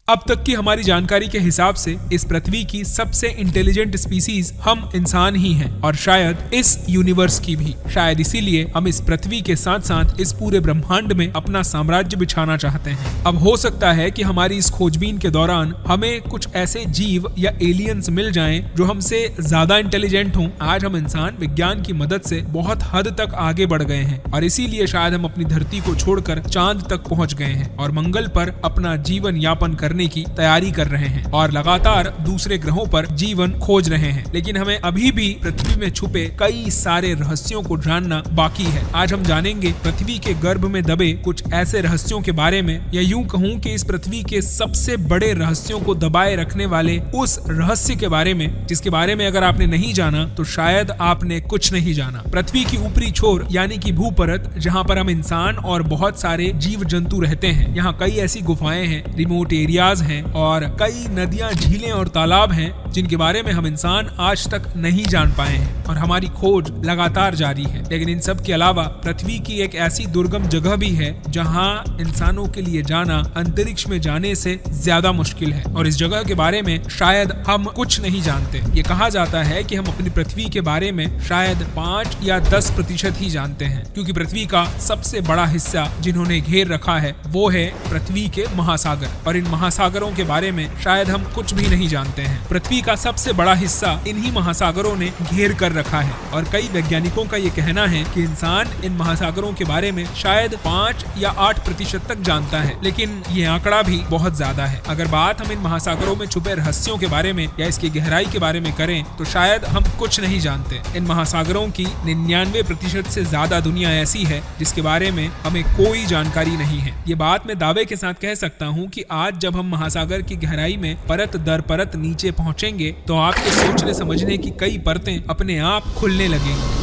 अब तक की हमारी जानकारी के हिसाब से इस पृथ्वी की सबसे इंटेलिजेंट स्पीसीज हम इंसान ही हैं और शायद इस यूनिवर्स की भी। शायद इसीलिए हम इस पृथ्वी के साथ साथ इस पूरे ब्रह्मांड में अपना साम्राज्य बिछाना चाहते हैं। अब हो सकता है कि हमारी इस खोजबीन के दौरान हमें कुछ ऐसे जीव या एलियंस मिल जाएं जो हमसे ज्यादा इंटेलिजेंट हों। आज हम इंसान विज्ञान की मदद से बहुत हद तक आगे बढ़ गए हैं और इसीलिए शायद हम अपनी धरती को छोड़कर चांद तक पहुंच गए हैं और मंगल पर अपना जीवन यापन करने की तैयारी कर रहे हैं और लगातार दूसरे ग्रहों पर जीवन खोज रहे हैं। लेकिन हमें अभी भी पृथ्वी में छुपे कई सारे रहस्यों को जानना बाकी है। आज हम जानेंगे पृथ्वी के गर्भ में दबे कुछ ऐसे रहस्यों के बारे में, या यूं कहूं कि इस पृथ्वी के सबसे बड़े रहस्यों को दबाए रखने वाले उस रहस्य के बारे में जिसके बारे में अगर आपने नहीं जाना तो शायद आपने कुछ नहीं जाना। पृथ्वी की ऊपरी छोर यानी कि भूपरत, जहां पर हम इंसान और बहुत सारे जीव जंतु रहते हैं, यहाँ कई ऐसी गुफाएं हैं, रिमोट एरिया हैं और कई नदियां, झीलें और तालाब हैं जिनके बारे में हम इंसान आज तक नहीं जान पाए हैं और हमारी खोज लगातार जारी है। लेकिन इन सब के अलावा पृथ्वी की एक ऐसी दुर्गम जगह भी है जहां इंसानों के लिए जाना अंतरिक्ष में जाने से ज्यादा मुश्किल है और इस जगह के बारे में शायद हम कुछ नहीं जानते। ये कहा जाता है कि हम अपनी पृथ्वी के बारे में शायद 5 या 10% ही जानते हैं, क्योंकि पृथ्वी का सबसे बड़ा हिस्सा जिन्होंने घेर रखा है वो है पृथ्वी के महासागर और इन महासागरों के बारे में शायद हम कुछ भी नहीं जानते हैं। पृथ्वी का सबसे बड़ा हिस्सा इन्हीं महासागरों ने घेर कर रखा है और कई वैज्ञानिकों का ये कहना है कि इंसान इन महासागरों के बारे में शायद 5 या 8% तक जानता है, लेकिन ये आंकड़ा भी बहुत ज्यादा है। अगर बात हम इन महासागरों में छुपे रहस्यों के बारे में या इसकी गहराई के बारे में करें तो शायद हम कुछ नहीं जानते। इन महासागरों की 99% से ज्यादा दुनिया ऐसी है जिसके बारे में हमें कोई जानकारी नहीं है। ये बात मैं दावे के साथ कह सकता हूँ कि आज जब हम महासागर की गहराई में परत दर परत नीचे पहुंचेंगे तो आपके सोचने समझने की कई परतें अपने आप खुलने लगेंगी।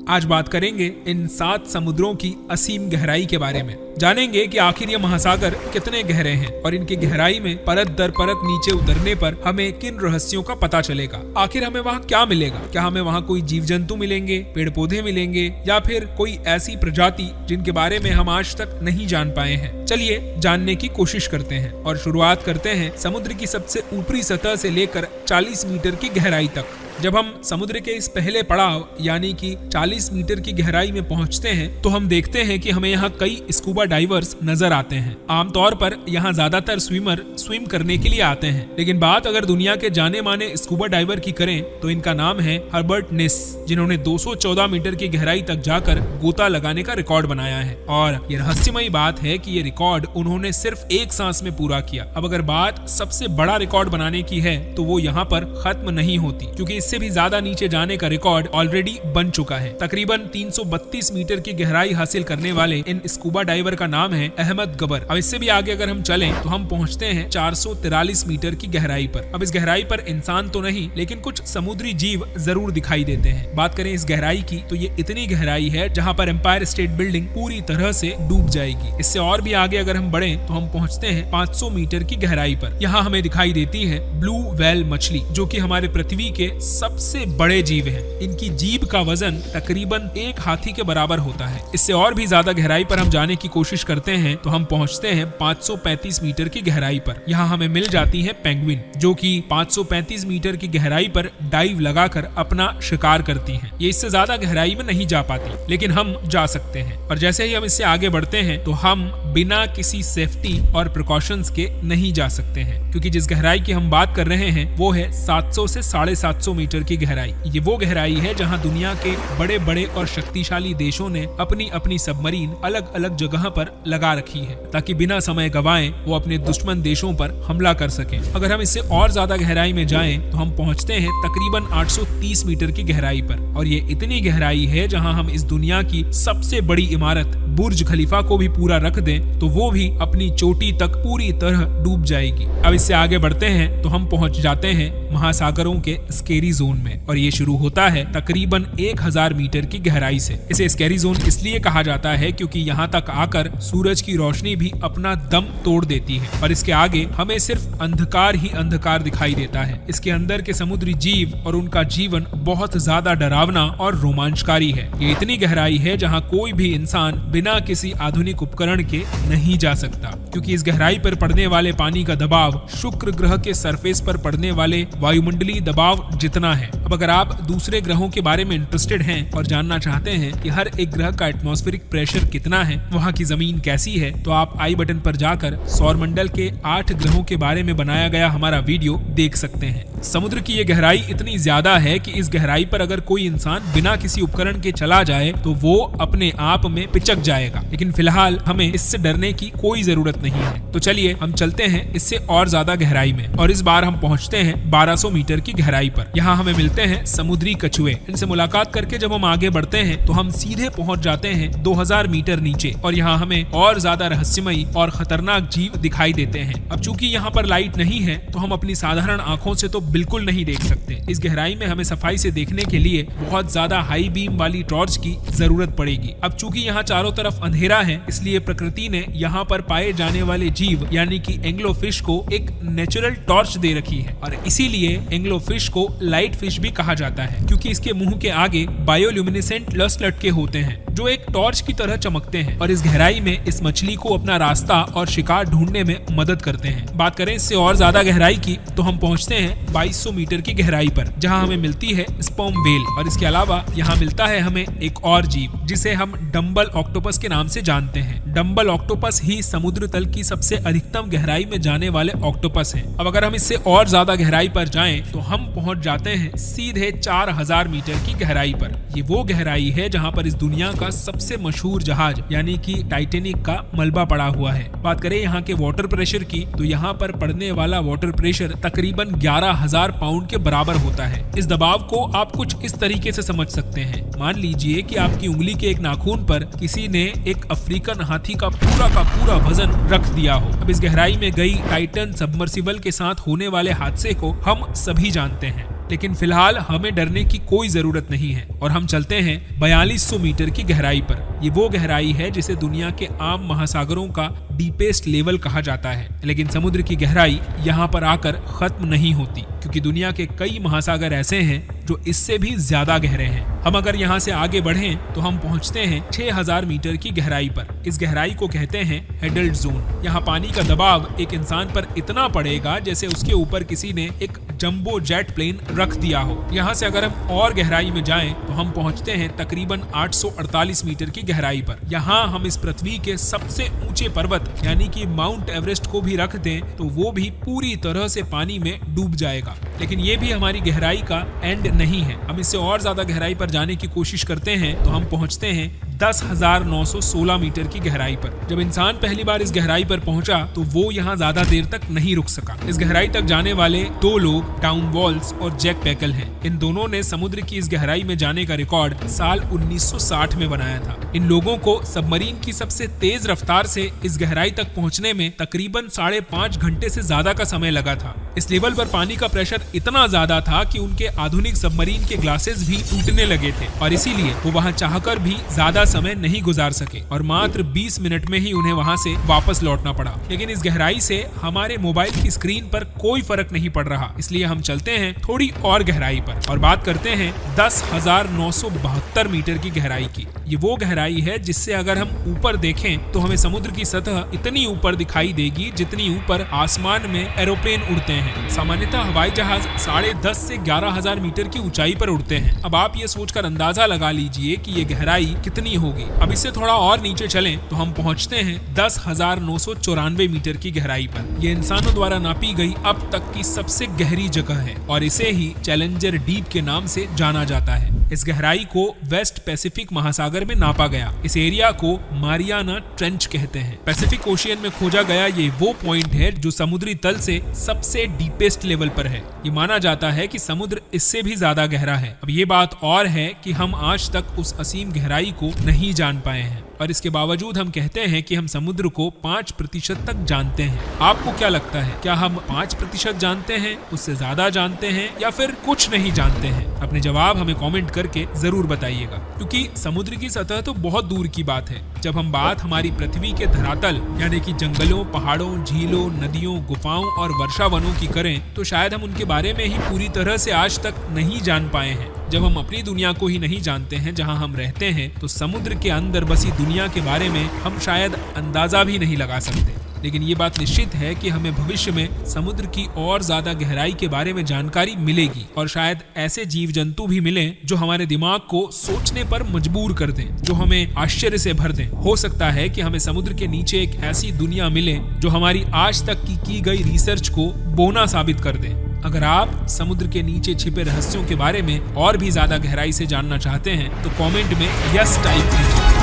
आज बात करेंगे इन 7 समुद्रों की असीम गहराई के बारे में। जानेंगे कि आखिर ये महासागर कितने गहरे हैं और इनकी गहराई में परत दर परत नीचे उतरने पर हमें किन रहस्यों का पता चलेगा। आखिर हमें वहाँ क्या मिलेगा? क्या हमें वहाँ कोई जीव जंतु मिलेंगे, पेड़ पौधे मिलेंगे या फिर कोई ऐसी प्रजाति जिनके बारे में हम आज तक नहीं जान पाए हैं? चलिए जानने की कोशिश करते हैं और शुरुआत करते हैं समुद्र की सबसे ऊपरी सतह से लेकर 40 मीटर की गहराई तक। जब हम समुद्र के इस पहले पड़ाव यानी कि 40 मीटर की गहराई में पहुंचते हैं तो हम देखते हैं कि हमें यहाँ कई स्कूबा डाइवर्स नजर आते हैं। आमतौर पर यहाँ ज्यादातर स्विमर स्विम करने के लिए आते हैं, लेकिन बात अगर दुनिया के जाने माने स्कूबा डाइवर की करें तो इनका नाम है हर्बर्ट निस, जिन्होंने 214 मीटर की गहराई तक जाकर गोता लगाने का रिकॉर्ड बनाया है। और ये रहस्यमयी बात है कि ये रिकॉर्ड उन्होंने सिर्फ एक सांस में पूरा किया। अब अगर बात सबसे बड़ा रिकॉर्ड बनाने की है तो वो यहाँ पर खत्म नहीं होती, क्योंकि इससे भी ज्यादा नीचे जाने का रिकॉर्ड ऑलरेडी बन चुका है। तकरीबन 332 मीटर की गहराई हासिल करने वाले इन स्कूबा डाइवर का नाम है अहमद गबर। अब इससे भी आगे अगर हम चलें तो हम पहुंचते हैं 443 मीटर की गहराई पर। अब इस गहराई पर इंसान तो नहीं लेकिन कुछ समुद्री जीव जरूर दिखाई देते हैं। बात करें इस गहराई की तो ये इतनी गहराई है जहाँ पर एम्पायर स्टेट बिल्डिंग पूरी तरह से डूब जाएगी। इससे और भी आगे अगर हम बढ़े तो हम पहुंचते हैं 500 मीटर की गहराई पर। यहाँ हमें दिखाई देती है ब्लू व्हेल मछली, जो कि हमारे पृथ्वी के सबसे बड़े जीव हैं। इनकी जीभ का वजन तकरीबन 1 हाथी के बराबर होता है। इससे और भी ज्यादा गहराई पर हम जाने की कोशिश करते हैं तो हम पहुंचते हैं 535 मीटर की गहराई पर। यहाँ हमें मिल जाती है पेंगुइन, जो कि 535 मीटर की गहराई पर डाइव लगाकर अपना शिकार करती हैं। ये इससे ज्यादा गहराई में नहीं जा पाती, लेकिन हम जा सकते हैं। और जैसे ही हम इससे आगे बढ़ते हैं तो हम बिना किसी सेफ्टी और प्रिकॉशंस के नहीं जा सकते हैं, क्योंकि जिस गहराई की हम बात कर रहे हैं वो है 700 से 750 मीटर की गहराई। ये वो गहराई है जहां दुनिया के बड़े बड़े और शक्तिशाली देशों ने अपनी अपनी सबमरीन अलग अलग जगह पर लगा रखी है, ताकि बिना समय गवाएं वो अपने दुश्मन देशों पर हमला कर सकें। अगर हम इससे और ज्यादा गहराई में जाएं तो हम पहुंचते हैं तकरीबन 830 मीटर की गहराई पर। और ये इतनी गहराई है जहां हम इस दुनिया की सबसे बड़ी इमारत बुर्ज खलीफा को भी पूरा रख दें तो वो भी अपनी चोटी तक पूरी तरह डूब जाएगी। अब इससे आगे बढ़ते हैं तो हम पहुंच जाते हैं महासागरों के स्केरी स्कैरी जोन में, और ये शुरू होता है तकरीबन 1000 मीटर की गहराई से। इसे स्कैरी जोन इसलिए कहा जाता है क्योंकि यहाँ तक आकर सूरज की रोशनी भी अपना दम तोड़ देती है और इसके आगे हमें सिर्फ अंधकार ही अंधकार दिखाई देता है। इसके अंदर के समुद्री जीव और उनका जीवन बहुत ज्यादा डरावना और रोमांचकारी है। ये इतनी गहराई है जहाँ कोई भी इंसान बिना किसी आधुनिक उपकरण के नहीं जा सकता, क्योंकि इस गहराई पर पड़ने वाले पानी का दबाव शुक्र ग्रह के सरफेस पर पड़ने वाले वायुमंडलीय दबाव जितना है। अब अगर आप दूसरे ग्रहों के बारे में इंटरेस्टेड हैं और जानना चाहते हैं कि हर एक ग्रह का एटमॉस्फेरिक प्रेशर कितना है, वहाँ की जमीन कैसी है, तो आप आई बटन पर जाकर सौरमंडल के 8 ग्रहों के बारे में बनाया गया हमारा वीडियो देख सकते हैं। समुद्र की ये गहराई इतनी ज्यादा है कि इस गहराई पर अगर कोई इंसान बिना किसी उपकरण के चला जाए तो वो अपने आप में पिचक जाएगा, लेकिन फिलहाल हमें इससे डरने की कोई जरूरत नहीं है। तो चलिए हम चलते हैं इससे और ज्यादा गहराई में, और इस बार हम पहुंचते हैं 1200 मीटर की गहराई पर। यहाँ हमें मिलते हैं समुद्री कछुए। इनसे मुलाकात करके जब हम आगे बढ़ते हैं तो हम सीधे पहुंच जाते हैं 2000 मीटर नीचे, और यहाँ हमें और ज्यादा रहस्यमयी और खतरनाक जीव दिखाई देते हैं। अब चूंकि यहाँ पर लाइट नहीं है तो हम अपनी साधारण आंखों से तो बिल्कुल नहीं देख सकते। इस गहराई में हमें सफाई से देखने के लिए बहुत ज्यादा हाई बीम वाली टॉर्च की जरूरत पड़ेगी। अब चूंकि यहाँ चारों तरफ अंधेरा है, इसलिए प्रकृति ने यहाँ पर पाए जाने वाले जीव यानी कि एंग्लोफिश को एक नेचुरल टॉर्च दे रखी है, और इसीलिए एंग्लोफिश को लाइट फिश भी कहा जाता है, क्योंकि इसके मुंह के आगे बायोल्यूमिनेसेंट लस लटके होते हैं जो एक टॉर्च की तरह चमकते हैं, और इस गहराई में इस मछली को अपना रास्ता और शिकार ढूंढने में मदद करते हैं। बात करें इससे और ज्यादा गहराई की तो हम पहुंचते हैं 2200 मीटर की गहराई पर, जहां हमें मिलती है स्पर्म व्हेल, और इसके अलावा यहाँ मिलता है हमें एक और जीव जिसे हम डम्बल ऑक्टोपस के नाम से जानते हैं। डम्बल ऑक्टोपस ही समुद्र तल की सबसे अधिकतम गहराई में जाने वाले ऑक्टोपस हैं। अब अगर हम इससे और ज्यादा गहराई पर जाएं तो हम पहुंच जाते हैं सीधे 4000 मीटर की गहराई पर। ये वो गहराई है जहां पर इस दुनिया का सबसे मशहूर जहाज यानी कि टाइटैनिक का मलबा पड़ा हुआ है। बात करें यहाँ के वाटर प्रेशर की तो यहाँ पर पड़ने वाला वाटर प्रेशर तकरीबन 11,000 पाउंड के बराबर होता है। इस दबाव को आप कुछ इस तरीके से समझ सकते हैं। मान लीजिए कि आपकी उंगली के एक नाखून पर किसी ने एक अफ्रीकन हाथी का पूरा वजन रख दिया हो। अब इस गहराई में गई टाइटन सबमर्सिबल के साथ होने वाले हादसे को हम सभी जानते हैं, लेकिन फिलहाल हमें डरने की कोई जरूरत नहीं है, और हम चलते हैं 4200 मीटर की गहराई पर। ये वो गहराई है जिसे दुनिया के आम महासागरों का डीपेस्ट लेवल कहा जाता है, लेकिन समुद्र की गहराई यहाँ पर आकर खत्म नहीं होती, क्योंकि दुनिया के कई महासागर ऐसे हैं जो इससे भी ज्यादा गहरे हैं। हम अगर यहाँ से आगे बढ़ें तो हम पहुँचते हैं 6000 मीटर की गहराई पर। इस गहराई को कहते हैं एडल्ट जोन। यहाँ पानी का दबाव एक इंसान पर इतना पड़ेगा जैसे उसके ऊपर किसी ने एक जंबो जेट प्लेन रख दिया हो। यहाँ से अगर हम और गहराई में जाएं तो हम पहुँचते हैं तकरीबन 848 मीटर की गहराई पर। यहाँ हम इस पृथ्वी के सबसे ऊंचे पर्वत यानी कि माउंट एवरेस्ट को भी रख दें तो वो भी पूरी तरह से पानी में डूब जाएगा। लेकिन ये भी हमारी गहराई का एंड नहीं है। हम इससे और ज्यादा गहराई पर जाने की कोशिश करते हैं तो हम पहुंचते हैं 10,916 मीटर की गहराई पर। जब इंसान पहली बार इस गहराई पर पहुंचा तो वो यहाँ ज्यादा देर तक नहीं रुक सका। इस गहराई तक जाने वाले 2 लोग टाउन वॉल्स और जैक पैकल हैं। इन दोनों ने समुद्र की इस गहराई में जाने का रिकॉर्ड साल 1960 में बनाया था। इन लोगों को सबमरीन की सबसे तेज रफ्तार से इस गहराई तक पहुंचने में तकरीबन 5.5 घंटे से ज्यादा का समय लगा था। इस लेवल पर पानी का प्रेशर इतना ज्यादा था कि उनके आधुनिक सबमरीन के ग्लासेस भी टूटने लगे थे, और इसीलिए वो वहाँ चाहकर भी ज्यादा समय नहीं गुजार सके, और मात्र 20 मिनट में ही उन्हें वहाँ से वापस लौटना पड़ा। लेकिन इस गहराई से हमारे मोबाइल की स्क्रीन पर कोई फर्क नहीं पड़ रहा, इसलिए हम चलते हैं थोड़ी और गहराई पर और बात करते हैं 10,972 मीटर की गहराई की। ये वो गहराई है जिससे अगर हम ऊपर देखें तो हमें समुद्र की सतह इतनी ऊपर दिखाई देगी जितनी ऊपर आसमान में एरोप्लेन उड़ते हैं। सामान्यतः हवाई जहाज 10.5 से 11,000 मीटर की ऊंचाई पर उड़ते हैं। अब आप ये सोचकर अंदाजा लगा लीजिए कि ये गहराई कितनी होगी। अब इससे थोड़ा और नीचे चलें तो हम पहुंचते हैं 10,994 मीटर की गहराई पर। ये इंसानों द्वारा नापी गई अब तक की सबसे गहरी जगह है और इसे ही चैलेंजर डीप के नाम से जाना जाता है। इस गहराई को वेस्ट पैसिफिक महासागर में नापा गया। इस एरिया को मारियाना ट्रेंच कहते हैं। पैसिफिक ओशियन में खोजा गया ये वो पॉइंट है जो समुद्री तल से सबसे डीपेस्ट लेवल पर है। ये माना जाता है कि समुद्र इससे भी ज्यादा गहरा है। अब ये बात और है कि हम आज तक उस असीम गहराई को नहीं जान पाए हैं। और इसके बावजूद हम कहते हैं कि हम समुद्र को 5% तक जानते हैं। आपको क्या लगता है, क्या हम 5% जानते हैं, उससे ज्यादा जानते हैं, या फिर कुछ नहीं जानते हैं? अपने जवाब हमें कमेंट करके जरूर बताइएगा, क्योंकि समुद्र की सतह तो बहुत दूर की बात है। जब हम बात हमारी पृथ्वी के धरातल यानी कि जंगलों, पहाड़ों, झीलों, नदियों, गुफाओं और वर्षा वनों की करें तो शायद हम उनके बारे में ही पूरी तरह से आज तक नहीं जान पाए हैं। जब हम अपनी दुनिया को ही नहीं जानते हैं जहां हम रहते हैं, तो समुद्र के अंदर बसी दुनिया के बारे में हम शायद अंदाजा भी नहीं लगा सकते। लेकिन ये बात निश्चित है कि हमें भविष्य में समुद्र की और ज्यादा गहराई के बारे में जानकारी मिलेगी और शायद ऐसे जीव जंतु भी मिलें जो हमारे दिमाग को सोचने पर मजबूर कर दें, जो हमें आश्चर्य से भर दें। हो सकता है कि हमें समुद्र के नीचे एक ऐसी दुनिया मिले जो हमारी आज तक की गई रिसर्च को बोना साबित कर दे। अगर आप समुद्र के नीचे छिपे रहस्यों के बारे में और भी ज्यादा गहराई से जानना चाहते हैं तो कमेंट में यस टाइप कीजिए।